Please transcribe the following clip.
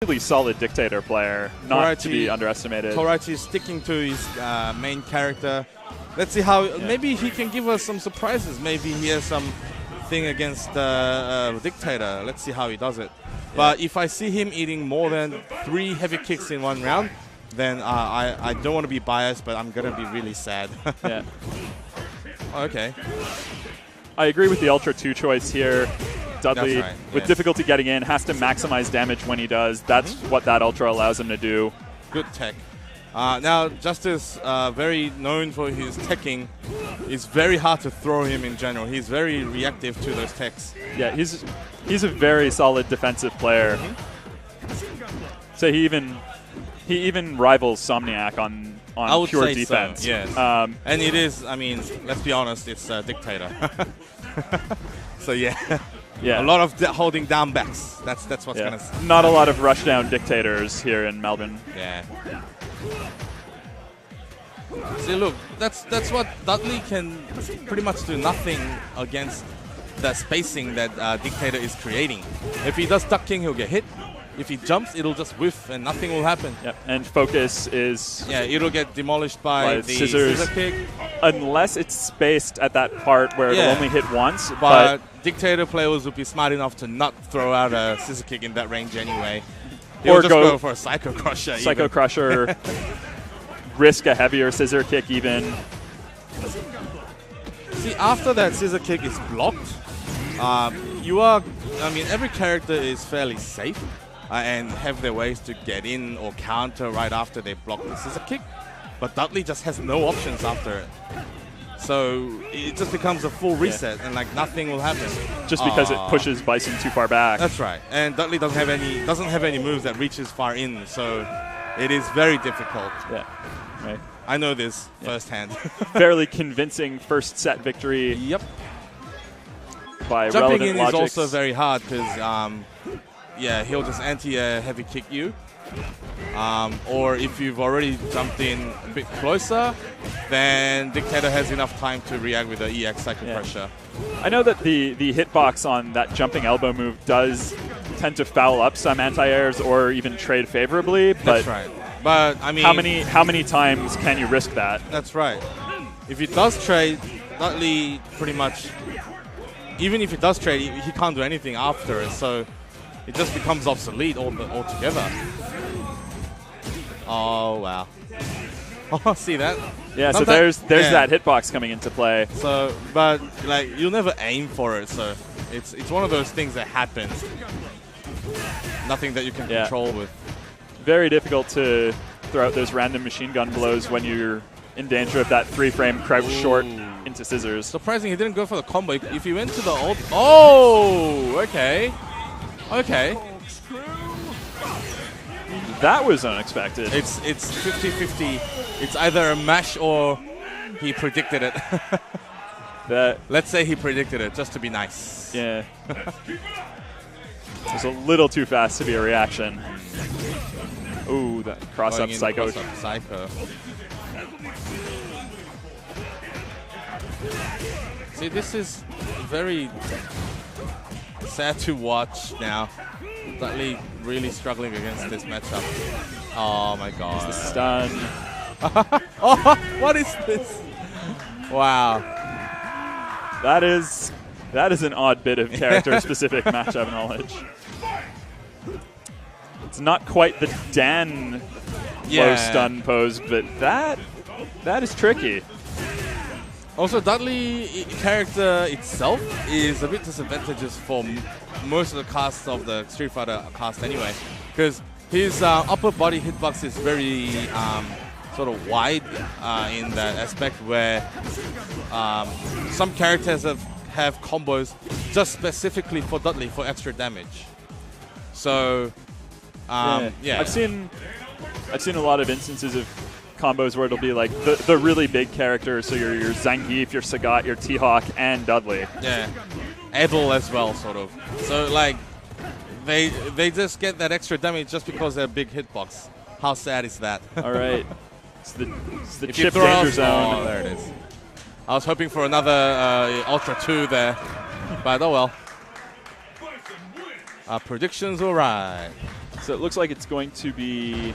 really solid Dictator player, not to be underestimated. Toraichi is sticking to his main character. Let's see how maybe he can give us some surprises. Maybe he has some thing against Dictator. Let's see how he does it. Yeah. But if I see him eating more than 3 heavy kicks in one round, then I don't want to be biased, but I'm going to be really sad. Yeah. Okay. I agree with the Ultra 2 choice here. Dudley, right, with difficulty getting in, has to maximize damage when he does. That's what that Ultra allows him to do. Good tech. Now, Justice, very known for his teching, it's very hard to throw him in general. He's very reactive to those techs. Yeah, he's a very solid defensive player. So he even rivals Somniac on pure defense. So, yes. And it is, I mean, let's be honest, it's Dictator. So yeah. Yeah. A lot of holding down backs. That's what's going to... Not a lot of rushdown Dictators here in Melbourne. Yeah. See, look, that's what Dudley can pretty much do nothing against the spacing that Dictator is creating. If he does ducking, he'll get hit. If he jumps, it'll just whiff and nothing will happen. Yep. And focus is... Yeah, it'll get demolished by the scissor kick. Unless it's spaced at that part where it'll only hit once. But Dictator players would be smart enough to not throw out a scissor kick in that range anyway. Or just go for a Psycho Crusher. Psycho Crusher. Risk a heavier scissor kick even. See, after that scissor kick is blocked, every character is fairly safe and have their ways to get in or counter right after they block the scissor kick. But Dudley just has no options after it. So it just becomes a full reset and like nothing will happen. Just because it pushes Bison too far back. That's right. And Dudley doesn't have any moves that reaches far in, so it is very difficult. Yeah. Right. I know this firsthand. Fairly convincing first set victory. Yep. By Jumping in Logics. is also very hard because, he'll just anti-heavy kick you. Or if you've already jumped in a bit closer, then Dictator has enough time to react with the EX Psycho Pressure. I know that the hitbox on that jumping elbow move does tend to foul up some anti-airs or even trade favorably. But that's right. But I mean, how many times can you risk that? That's right. If he does trade, Dudley pretty much, even if he does trade, he can't do anything after it. So it just becomes obsolete altogether. Oh wow! Oh, see that? Yeah. Sometimes, so there's that hitbox coming into play. So, but like you'll never aim for it. So it's one of those things that happens. Nothing that you can control with. Very difficult to throw out those random machine gun blows when you're in danger of that 3-frame crouch short into scissors. Surprising he didn't go for the combo. If he went to the old... Oh, okay. Okay. That was unexpected. It's 50-50. It's either a mash or he predicted it. Let's say he predicted it, just to be nice. Yeah. It was a little too fast to be a reaction. Ooh, that cross-up Psycho. See, this is very sad to watch now. Dudley really struggling against this matchup. Oh my god. It's the stun. Oh, what is this? Wow. That is an odd bit of character-specific matchup knowledge. It's not quite the Dan low stun pose, but that is tricky. Also, Dudley character itself is a bit disadvantageous for most of the casts of the Street Fighter cast anyway, because his upper body hitbox is very sort of wide in that aspect where some characters have combos just specifically for Dudley for extra damage. So, I've seen a lot of instances of combos where it'll be like the really big characters, so your Zangief, your Sagat, your T-Hawk, and Dudley. Yeah, Edel as well, sort of. So like, they just get that extra damage just because they're big hitbox. How sad is that? All right, it's the chip danger zone. Oh, there it is. I was hoping for another Ultra 2 there, but oh well. Our predictions were right. So it looks like it's going to be